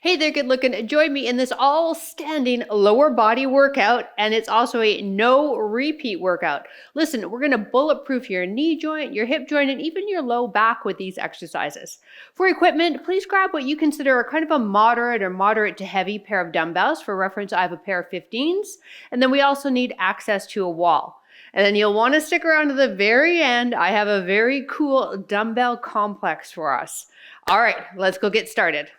Hey there, good looking. Join me in this all standing lower body workout, and it's also a no repeat workout. Listen, we're going to bulletproof your knee joint, your hip joint, and even your low back with these exercises. For equipment, please grab what you consider a kind of a moderate or moderate to heavy pair of dumbbells. For reference, I have a pair of 15s, and then we also need access to a wall. And then you'll want to stick around to the very end. I have a very cool dumbbell complex for us. All right, let's go get started.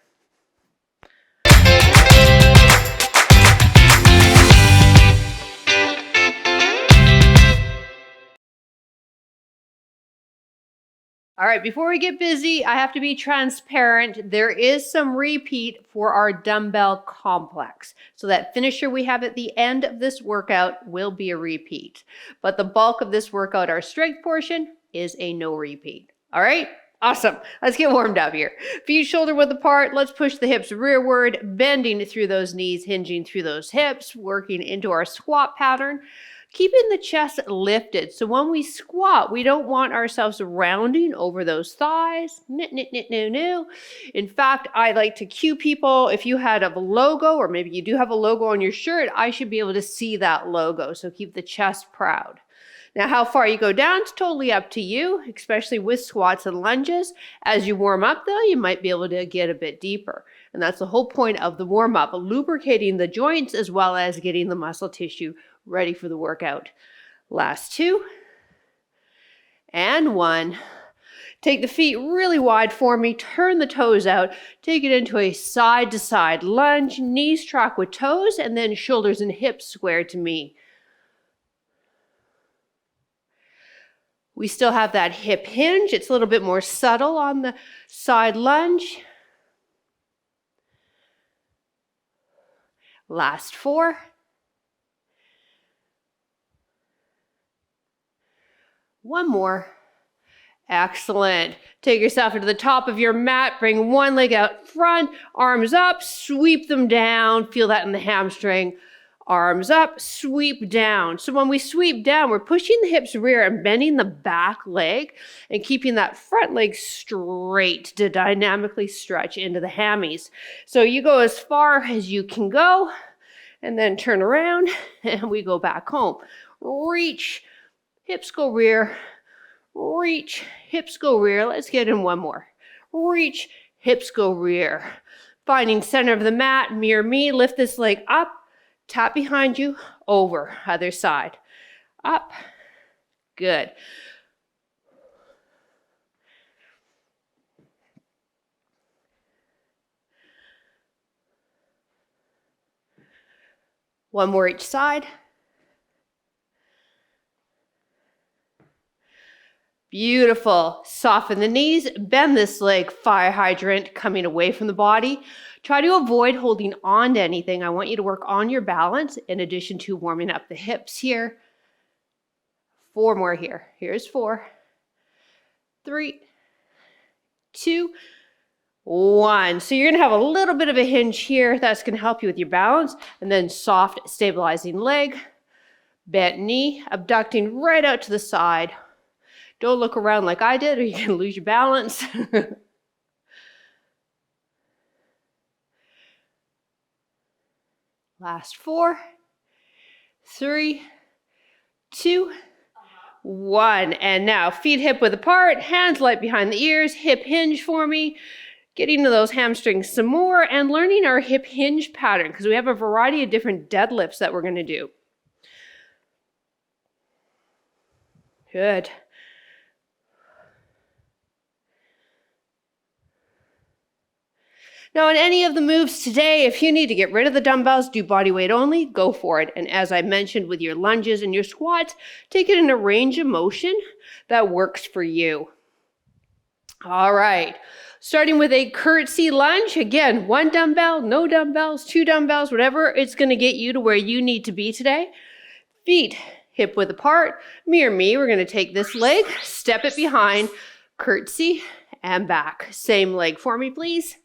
All right, before we get busy, I have to be transparent. There is some repeat for our dumbbell complex. So that finisher we have at the end of this workout will be a repeat. But the bulk of this workout, our strength portion, is a no repeat. All right? Awesome. Let's get warmed up here. Feet shoulder width apart. Let's push the hips rearward, bending through those knees, hinging through those hips, working into our squat pattern. Keeping the chest lifted. So when we squat, we don't want ourselves rounding over those thighs. No. In fact, I like to cue people, if you had a logo, or maybe you do have a logo on your shirt, I should be able to see that logo. So keep the chest proud. Now, how far you go down is totally up to you, especially with squats and lunges. As you warm up, though, you might be able to get a bit deeper. And that's the whole point of the warm-up, lubricating the joints as well as getting the muscle tissue ready for the workout. Last two. And one. Take the feet really wide for me. Turn the toes out. Take it into a side-to-side lunge. Knees track with toes, and then shoulders and hips square to me. We still have that hip hinge. It's a little bit more subtle on the side lunge. Last four. One more. Excellent. Take yourself into the top of your mat. Bring one leg out front, arms up, sweep them down. Feel that in the hamstring. Arms up, sweep down. So when we sweep down, we're pushing the hips rear and bending the back leg and keeping that front leg straight to dynamically stretch into the hammies. So you go as far as you can go and then turn around and we go back home. Reach, hips go rear, reach, hips go rear. Let's get in one more. Reach, hips go rear. Finding center of the mat, mirror me, lift this leg up. Tap behind you, over, other side. Up, good. One more each side. Beautiful. Soften the knees, bend this leg, fire hydrant coming away from the body. Try to avoid holding on to anything. I want you to work on your balance in addition to warming up the hips here. Four more here. Here's 4, 3, 2, 1. So you're going to have a little bit of a hinge here. That's going to help you with your balance. And then soft stabilizing leg, bent knee, abducting right out to the side. Don't look around like I did or you're going to lose your balance. Last 4, 3, 2, 1. And now feet hip width apart, hands light behind the ears, hip hinge for me. Getting to those hamstrings some more and learning our hip hinge pattern because we have a variety of different deadlifts that we're going to do. Good. Now, in any of the moves today, if you need to get rid of the dumbbells, do body weight only, go for it. And as I mentioned with your lunges and your squats, take it in a range of motion that works for you. All right, starting with a curtsey lunge. Again, 1 dumbbell, no dumbbells, 2 dumbbells, whatever it's going to get you to where you need to be today. Feet hip width apart. Mirror me, we're going to take this leg, step it behind, curtsey, and back. Same leg for me, please.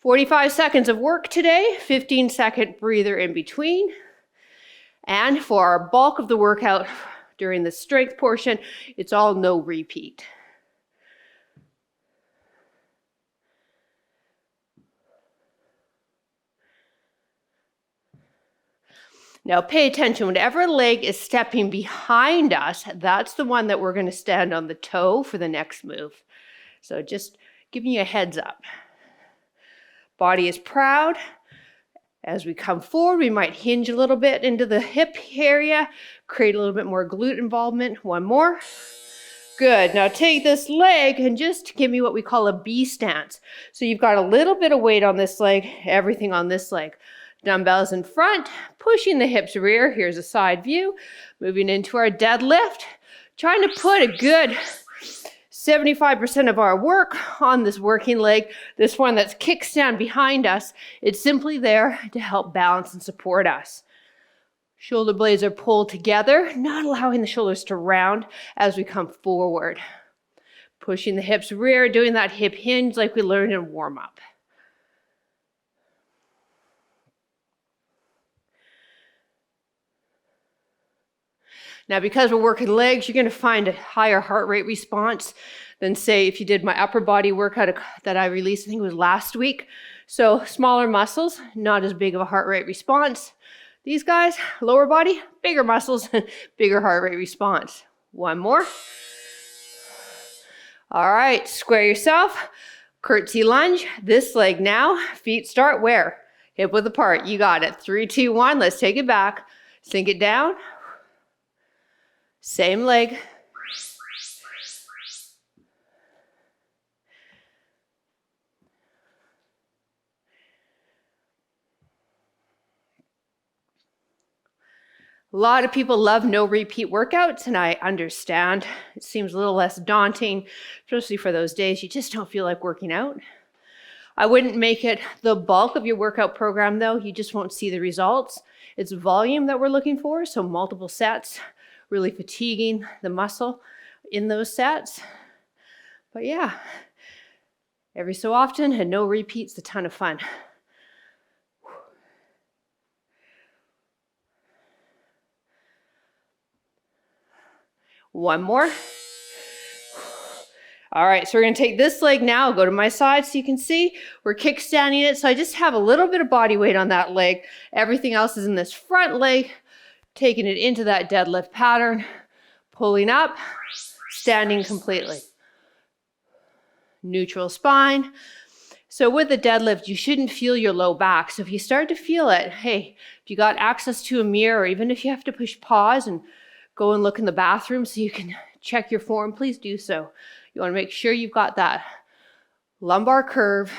45 seconds of work today, 15-second breather in between. And for our bulk of the workout during the strength portion, it's all no repeat. Now pay attention, whatever leg is stepping behind us, that's the one that we're going to stand on the toe for the next move. So just giving you a heads up. Body is proud. As we come forward, we might hinge a little bit into the hip area, create a little bit more glute involvement. One more. Good. Now take this leg and just give me what we call a B stance. So you've got a little bit of weight on this leg, everything on this leg. Dumbbells in front, pushing the hips rear. Here's a side view. Moving into our deadlift. Trying to put a good 75% of our work on this working leg, this one that's kickstand behind us. It's simply there to help balance and support us. Shoulder blades are pulled together, not allowing the shoulders to round as we come forward. Pushing the hips rear, doing that hip hinge like we learned in warm-up. Now, because we're working legs, you're going to find a higher heart rate response than, say, if you did my upper body workout that I released, I think it was last week. So smaller muscles, not as big of a heart rate response. These guys, lower body, bigger muscles, bigger heart rate response. One more. All right, square yourself. Curtsey lunge. This leg now. Feet start where? Hip width apart. You got it. 3, 2, 1. Let's take it back. Sink it down. Same leg. A lot of people love no repeat workouts, and I understand. It seems a little less daunting, especially for those days you just don't feel like working out. I wouldn't make it the bulk of your workout program though. You just won't see the results. It's volume that we're looking for, so multiple sets. Really fatiguing the muscle in those sets. But yeah, every so often, and no repeats, a ton of fun. One more. All right, so we're gonna take this leg now, go to my side so you can see. We're kickstanding it, so I just have a little bit of body weight on that leg. Everything else is in this front leg. Taking it into that deadlift pattern, pulling up, standing completely. Neutral spine. So with the deadlift, you shouldn't feel your low back. So if you start to feel it, hey, if you got access to a mirror, or even if you have to push pause and go and look in the bathroom so you can check your form, please do so. You want to make sure you've got that lumbar curve,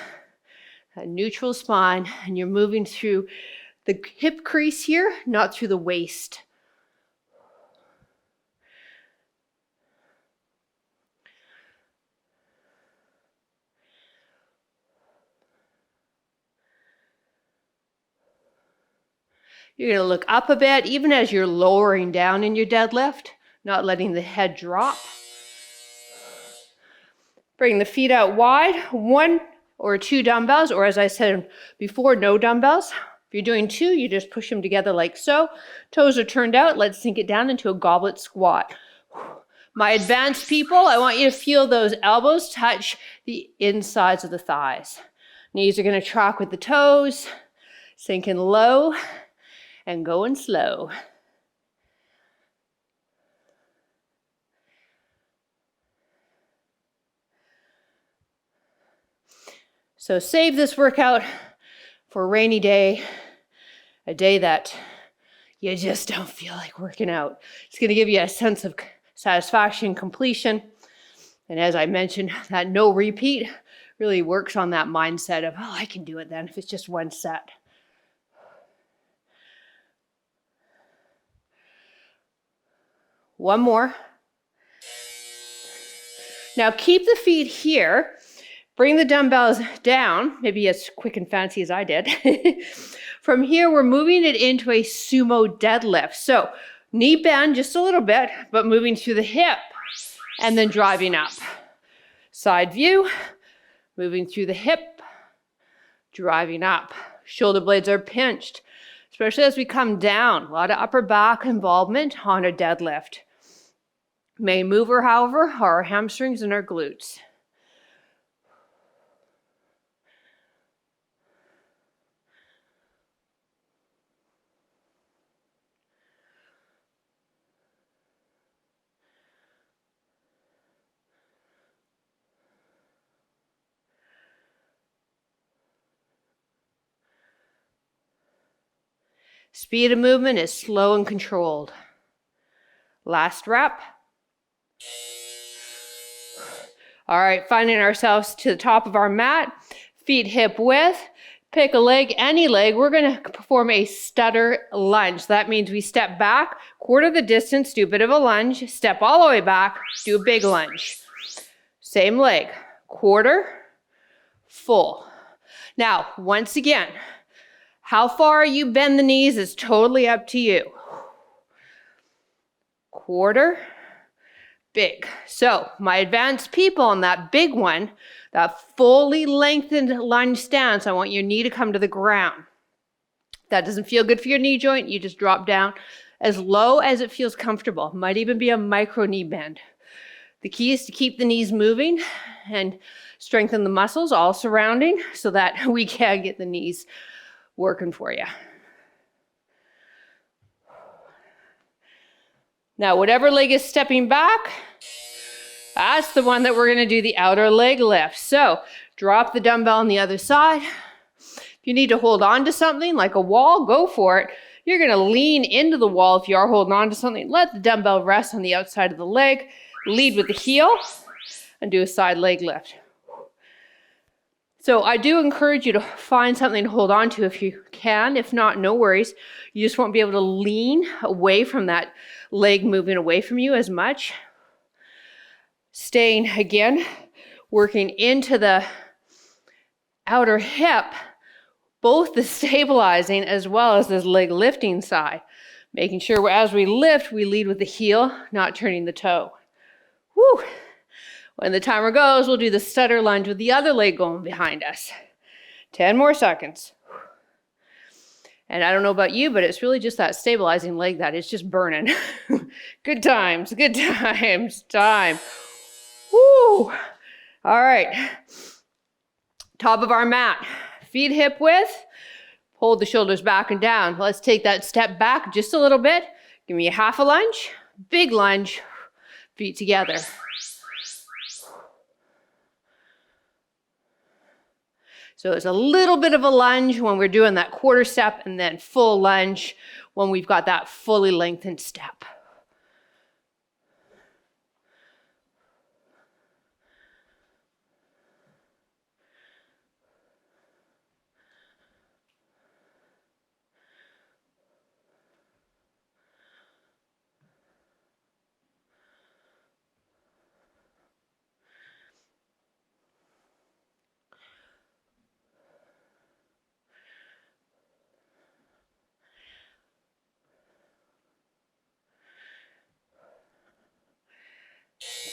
that neutral spine, and you're moving through the hip crease here, not through the waist. You're going to look up a bit, even as you're lowering down in your deadlift, not letting the head drop. Bring the feet out wide, 1 or 2 dumbbells, or as I said before, no dumbbells. If you're doing 2, you just push them together like so. Toes are turned out. Let's sink it down into a goblet squat. My advanced people, I want you to feel those elbows touch the insides of the thighs. Knees are going to track with the toes, sinking low and going slow. So save this workout for a rainy day, a day that you just don't feel like working out. It's going to give you a sense of satisfaction, completion. And as I mentioned, that no repeat really works on that mindset of, oh, I can do it then if it's just one set. One more. Now keep the feet here. Bring the dumbbells down, maybe as quick and fancy as I did. From here, we're moving it into a sumo deadlift. So knee bend just a little bit, but moving through the hip and then driving up. Side view, moving through the hip, driving up. Shoulder blades are pinched, especially as we come down. A lot of upper back involvement on a deadlift. Main mover, however, are our hamstrings and our glutes. Speed of movement is slow and controlled. Last rep. All right, finding ourselves to the top of our mat, feet hip width. Pick a leg, any leg. We're going to perform a stutter lunge. So that means we step back, quarter the distance, do a bit of a lunge, step all the way back, do a big lunge. Same leg, quarter, full. Now, once again, how far you bend the knees is totally up to you. Quarter, big. So my advanced people on that big one, that fully lengthened lunge stance, I want your knee to come to the ground. If that doesn't feel good for your knee joint, you just drop down as low as it feels comfortable. Might even be a micro knee bend. The key is to keep the knees moving and strengthen the muscles all surrounding so that we can get the knees working for you. Now, whatever leg is stepping back, that's the one that we're going to do the outer leg lift. So drop the dumbbell on the other side. If you need to hold on to something like a wall, go for it. You're going to lean into the wall if you are holding on to something. Let the dumbbell rest on the outside of the leg. Lead with the heel and do a side leg lift. So I do encourage you to find something to hold on to if you can. If not, no worries. You just won't be able to lean away from that leg moving away from you as much. Staying again, working into the outer hip, both the stabilizing as well as this leg lifting side. Making sure as we lift, we lead with the heel, not turning the toe. Woo! When the timer goes, we'll do the stutter lunge with the other leg going behind us. 10 more seconds. And I don't know about you, but it's really just that stabilizing leg that is just burning. Good times, good times, time. Woo! All right. Top of our mat, feet hip width. Hold the shoulders back and down. Let's take that step back just a little bit. Give me a half a lunge, big lunge, feet together. So it's a little bit of a lunge when we're doing that quarter step and then full lunge when we've got that fully lengthened step.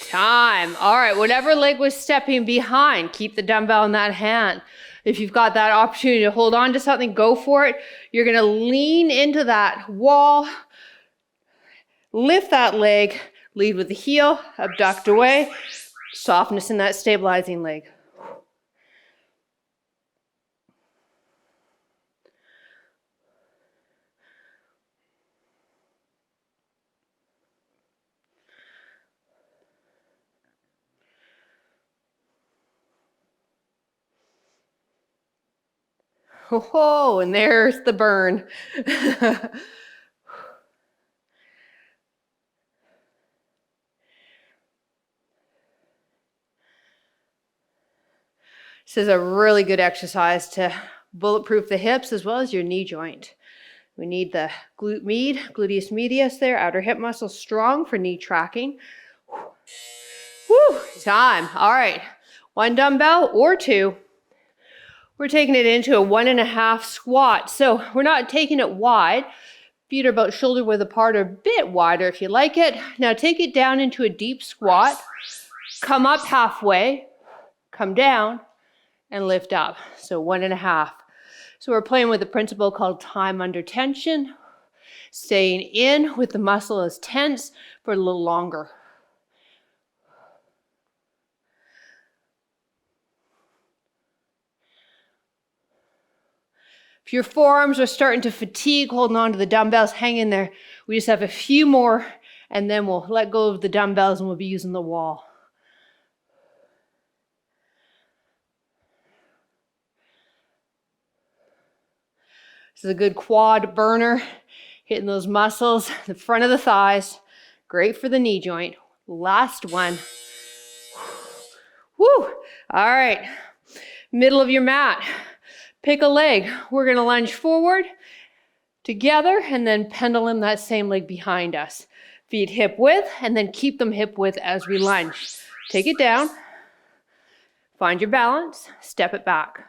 Time. All right, whatever leg was stepping behind, keep the dumbbell in that hand. If you've got that opportunity to hold on to something, go for it. You're going to lean into that wall, lift that leg, lead with the heel, abduct away, softness in that stabilizing leg. Oh, and there's the burn. This is a really good exercise to bulletproof the hips as well as your knee joint. We need the gluteus medius there, outer hip muscle strong for knee tracking. Woo, time. All right, one dumbbell or two. We're taking it into a 1.5 squat. So we're not taking it wide. Feet are about shoulder width apart or a bit wider if you like it. Now take it down into a deep squat. Come up halfway, come down, and lift up. So 1.5. So we're playing with a principle called time under tension. Staying in with the muscle as tense for a little longer. If your forearms are starting to fatigue holding on to the dumbbells, hang in there. We just have a few more and then we'll let go of the dumbbells and we'll be using the wall. This is a good quad burner, hitting those muscles, the front of the thighs. Great for the knee joint. Last one. Woo! All right, middle of your mat. Pick a leg. We're gonna lunge forward together and then pendulum that same leg behind us. Feet hip width and then keep them hip width as we lunge. Take it down. Find your balance, step it back.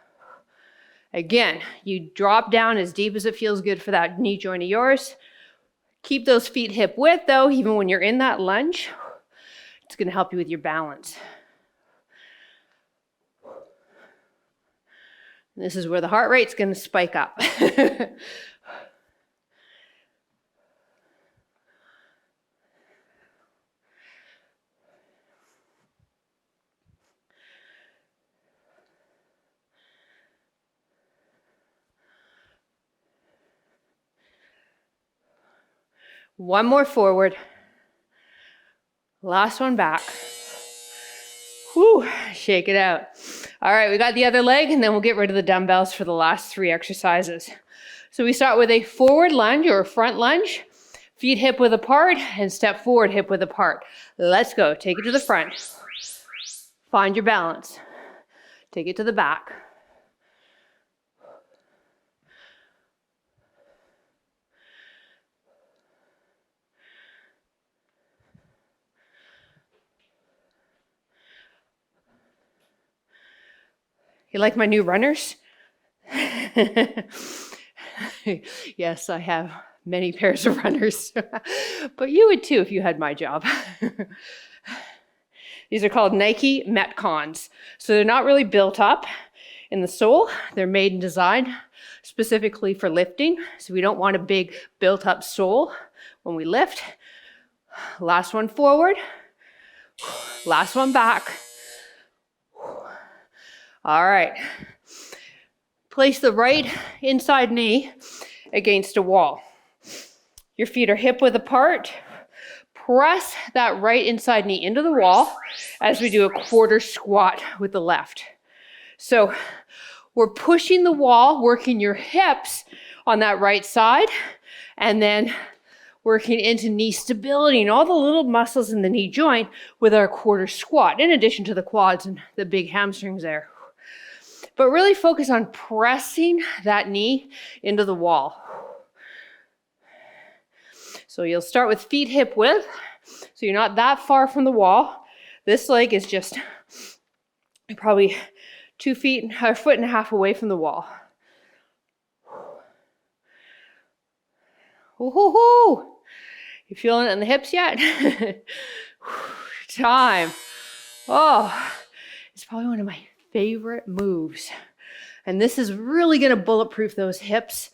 Again, you drop down as deep as it feels good for that knee joint of yours. Keep those feet hip width though, even when you're in that lunge. It's gonna help you with your balance. And this is where the heart rate's gonna spike up. One more forward. Last one back. Whew, shake it out. All right, we got the other leg and then we'll get rid of the dumbbells for the last 3 exercises. So we start with a forward lunge or a front lunge, feet hip width apart and step forward hip width apart. Let's go, take it to the front. Find your balance. Take it to the back. You like my new runners? Yes, I have many pairs of runners, but you would too if you had my job. These are called Nike Metcons. So they're not really built up in the sole. They're made and designed specifically for lifting. So we don't want a big built up sole when we lift. Last one forward. Last one back. All right. Place the right inside knee against a wall. Your feet are hip width apart. Press that right inside knee into the wall as we do a quarter squat with the left. So we're pushing the wall, working your hips on that right side, and then working into knee stability and all the little muscles in the knee joint with our quarter squat, in addition to the quads and the big hamstrings there. But really focus on pressing that knee into the wall. So you'll start with feet hip width. So you're not that far from the wall. This leg is just probably 2 feet or 1.5 feet away from the wall. Woo-hoo-hoo! You feeling it in the hips yet? Time. Oh, it's probably one of my favorite moves. And this is really going to bulletproof those hips,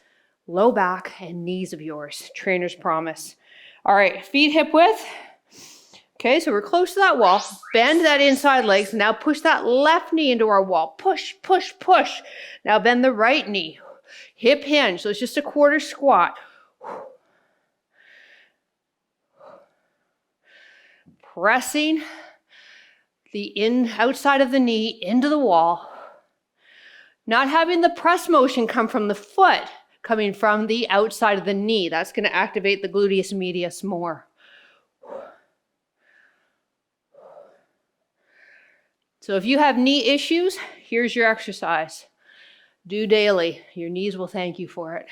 low back, and knees of yours. Trainer's promise. All right, feet hip width. Okay, so we're close to that wall. Bend that inside leg. So now push that left knee into our wall. Push, push, push. Now bend the right knee. Hip hinge. So it's just a quarter squat. Pressing the outside of the knee into the wall. Not having the press motion come from the foot, coming from the outside of the knee. That's going to activate the gluteus medius more. So if you have knee issues, here's your exercise. Do daily. Your knees will thank you for it.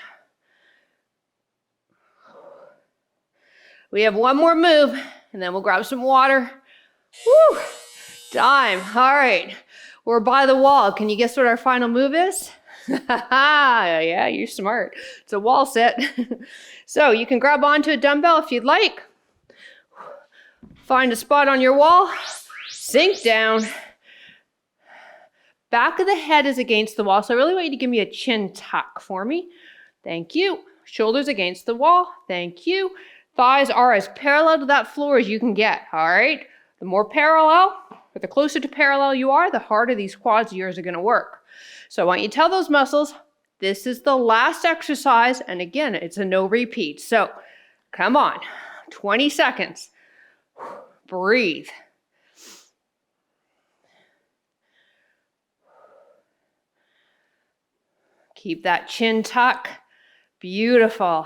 We have one more move, and then we'll grab some water. Woo! Time. All right. We're by the wall. Can you guess what our final move is? Yeah, you're smart. It's a wall sit. So you can grab onto a dumbbell if you'd like. Find a spot on your wall. Sink down. Back of the head is against the wall. So I really want you to give me a chin tuck for me. Thank you. Shoulders against the wall. Thank you. Thighs are as parallel to that floor as you can get. All right. The more parallel, or the closer to parallel you are, the harder these quads of yours are going to work. So I want you to tell those muscles, this is the last exercise. And again, it's a no repeat. So come on, 20 seconds. Breathe. Keep that chin tuck. Beautiful.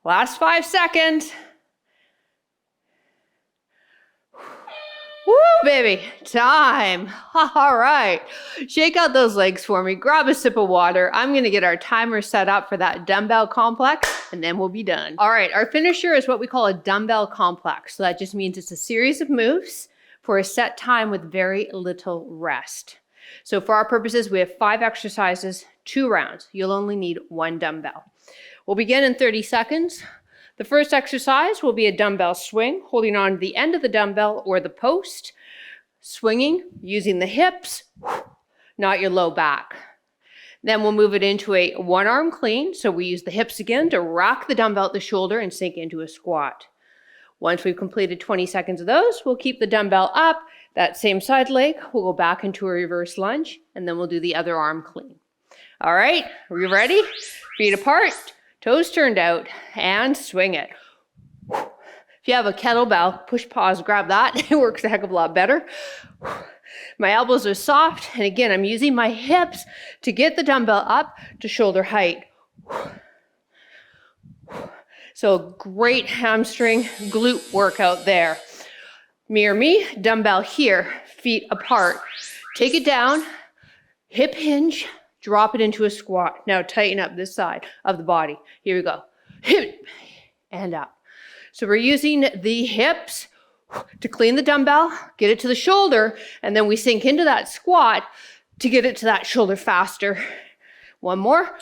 Last 5 seconds. Woo, baby, time. All right, shake out those legs for me. Grab a sip of water. I'm gonna get our timer set up for that dumbbell complex and then we'll be done. All right, our finisher is what we call a dumbbell complex. So that just means it's a series of moves for a set time with very little rest. So for our purposes, we have 5 exercises, 2 rounds. You'll only need 1 dumbbell. We'll begin in 30 seconds. The first exercise will be a dumbbell swing, holding on to the end of the dumbbell or the post, swinging using the hips, not your low back. Then we'll move it into a 1-arm clean. So we use the hips again to rock the dumbbell at the shoulder and sink into a squat. Once we've completed 20 seconds of those, we'll keep the dumbbell up. That same side leg, we'll go back into a reverse lunge, and then we'll do the other arm clean. All right, are you ready? Feet apart. Toes turned out, and swing it. If you have a kettlebell, push pause, grab that. It works a heck of a lot better. My elbows are soft, and again, I'm using my hips to get the dumbbell up to shoulder height. So great hamstring glute workout there. Mirror me, dumbbell here, feet apart. Take it down, hip hinge, drop it into a squat. Now tighten up this side of the body. Here we go. Hip and up. So we're using the hips to clean the dumbbell, get it to the shoulder, and then we sink into that squat to get it to that shoulder faster. One more.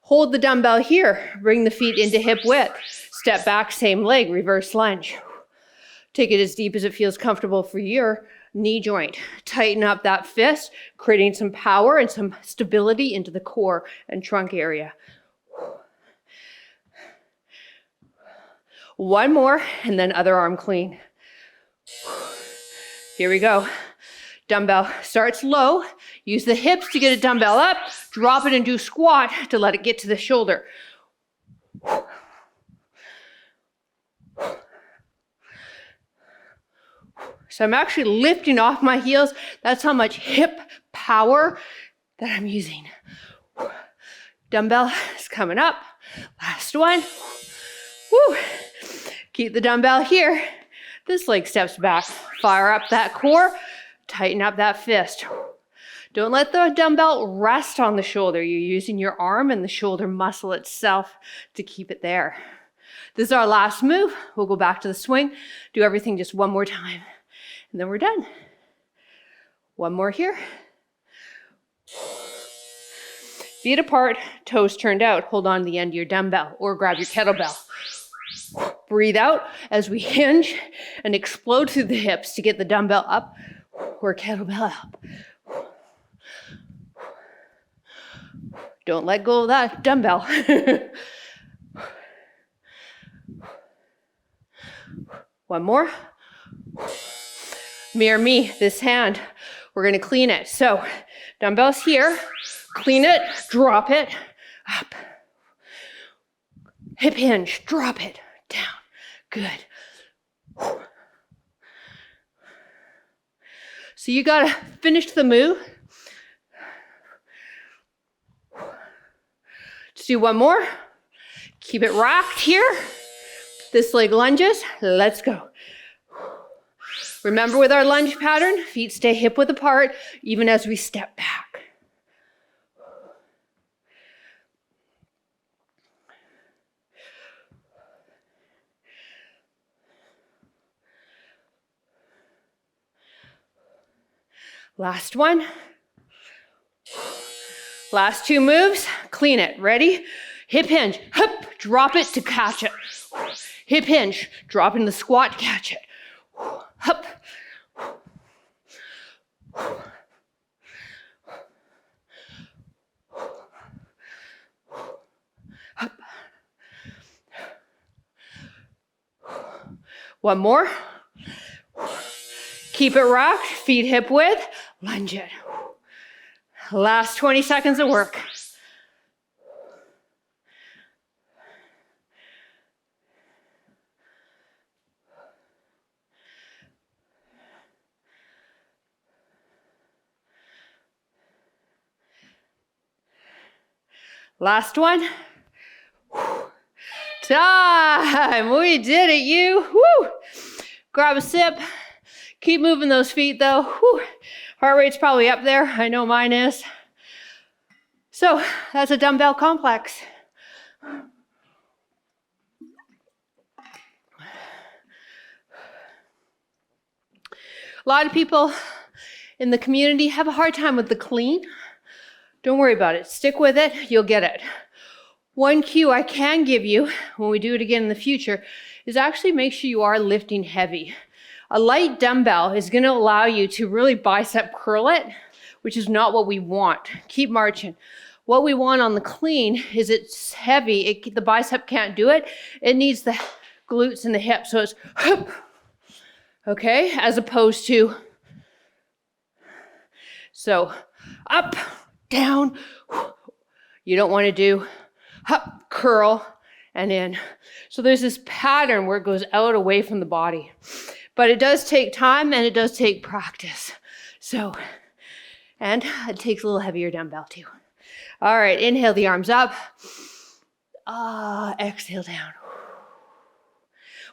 Hold the dumbbell here. Bring the feet into hip width. Step back, same leg, reverse lunge. Take it as deep as it feels comfortable for your knee joint. Tighten up that fist, creating some power and some stability into the core and trunk area. One more, and then other arm clean. Here we go. Dumbbell starts low. Use the hips to get a dumbbell up. Drop it and do squat to let it get to the shoulder. So I'm actually lifting off my heels. That's how much hip power that I'm using. Dumbbell is coming up. Last one. Woo. Keep the dumbbell here. This leg steps back. Fire up that core. Tighten up that fist. Don't let the dumbbell rest on the shoulder. You're using your arm and the shoulder muscle itself to keep it there. This is our last move. We'll go back to the swing. Do everything just one more time. And then we're done. One more here. Feet apart, toes turned out. Hold on to the end of your dumbbell or grab your kettlebell. Breathe out as we hinge and explode through the hips to get the dumbbell up or kettlebell up. Don't let go of that dumbbell. One more. Mirror me, this hand. We're going to clean it. So dumbbells here, clean it, drop it, up. Hip hinge, drop it, down. Good. So you got to finish the move. Let's do one more. Keep it rocked here. This leg lunges. Let's go. Remember with our lunge pattern, feet stay hip width apart even as we step back. Last one. Last 2 moves. Clean it. Ready? Hip hinge. Hup. Drop it to catch it. Hip hinge. Drop in the squat. Catch it. Hup. Hup. One more. Keep it rocked. Feet hip width. Lunge it. Last 20 seconds of work. Last one. Time. We did it, you. Woo. Grab a sip. Keep moving those feet though. Woo. Heart rate's probably up there. I know mine is. So that's a dumbbell complex. A lot of people in the community have a hard time with the clean. Don't worry about it. Stick with it. You'll get it. One cue I can give you when we do it again in the future is actually make sure you are lifting heavy. A light dumbbell is going to allow you to really bicep curl it, which is not what we want. Keep marching. What we want on the clean is it's heavy. The bicep can't do it. It needs the glutes and the hips. So it's, okay, as opposed to, so up, down. You don't want to do up, curl, and in. So there's this pattern where it goes out away from the body. But it does take time and it does take practice. So, and it takes a little heavier dumbbell too. All right, inhale the arms up. Exhale down.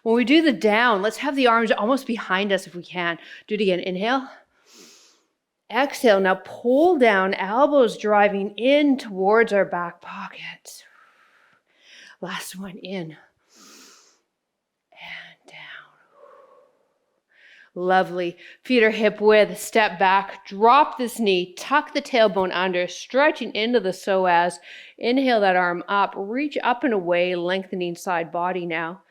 When we do the down, let's have the arms almost behind us if we can. Do it again. Inhale. Exhale. Now pull down, elbows driving in towards our back pockets. Last one, in. And down. Lovely. Feet are hip width. Step back. Drop this knee. Tuck the tailbone under. Stretching into the psoas. Inhale that arm up. Reach up and away. Lengthening side body now.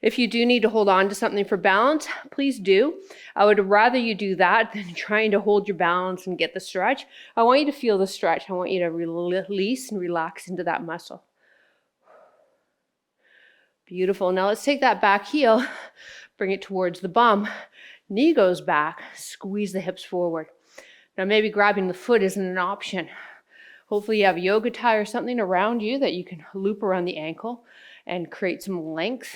If you do need to hold on to something for balance, please do. I would rather you do that than trying to hold your balance and get the stretch. I want you to feel the stretch. I want you to release and relax into that muscle. Beautiful. Now let's take that back heel, bring it towards the bum. Knee goes back, squeeze the hips forward. Now maybe grabbing the foot isn't an option. Hopefully you have a yoga tie or something around you that you can loop around the ankle and create some length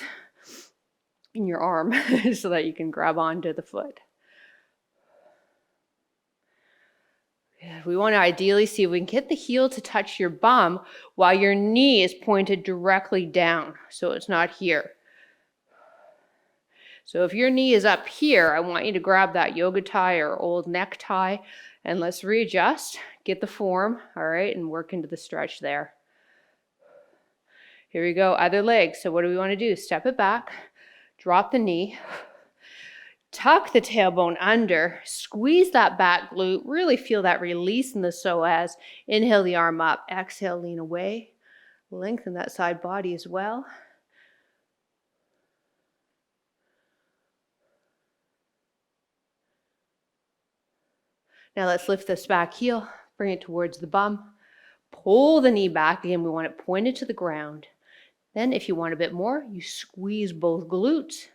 in your arm so that you can grab onto the foot. We want to ideally see if we can get the heel to touch your bum while your knee is pointed directly down, so it's not here. So if your knee is up here, I want you to grab that yoga tie or old necktie and let's readjust, get the form, all right, and work into the stretch there. Here we go, other leg. So what do we want to do? Step it back, drop the knee, tuck the tailbone under, squeeze that back glute, really feel that release in the psoas. Inhale the arm up, exhale, lean away, lengthen that side body as well. Now let's lift this back heel, bring it towards the bum, pull the knee back. Again, we want it pointed to the ground. Then if you want a bit more, you squeeze both glutes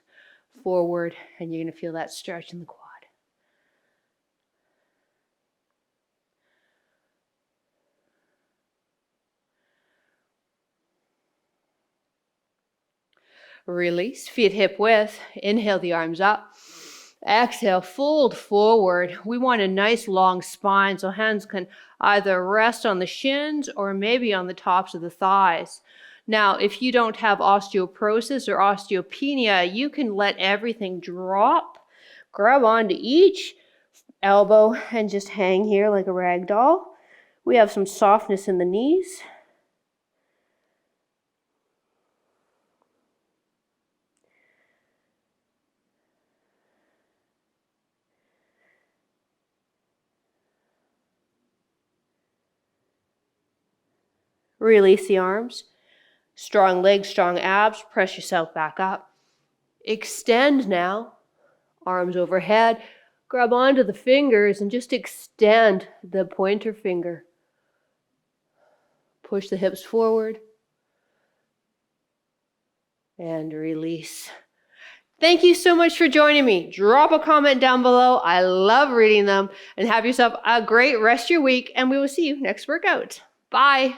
forward and you're going to feel that stretch in the quad. Release, feet hip width. Inhale the arms up. Exhale, fold forward. We want a nice long spine so hands can either rest on the shins or maybe on the tops of the thighs. Now, if you don't have osteoporosis or osteopenia, you can let everything drop, grab onto each elbow and just hang here like a rag doll. We have some softness in the knees. Release the arms. Strong legs, strong abs. Press yourself back up. Extend now. Arms overhead. Grab onto the fingers and just extend the pointer finger. Push the hips forward. And release. Thank you so much for joining me. Drop a comment down below. I love reading them. And have yourself a great rest of your week. And we will see you next workout. Bye.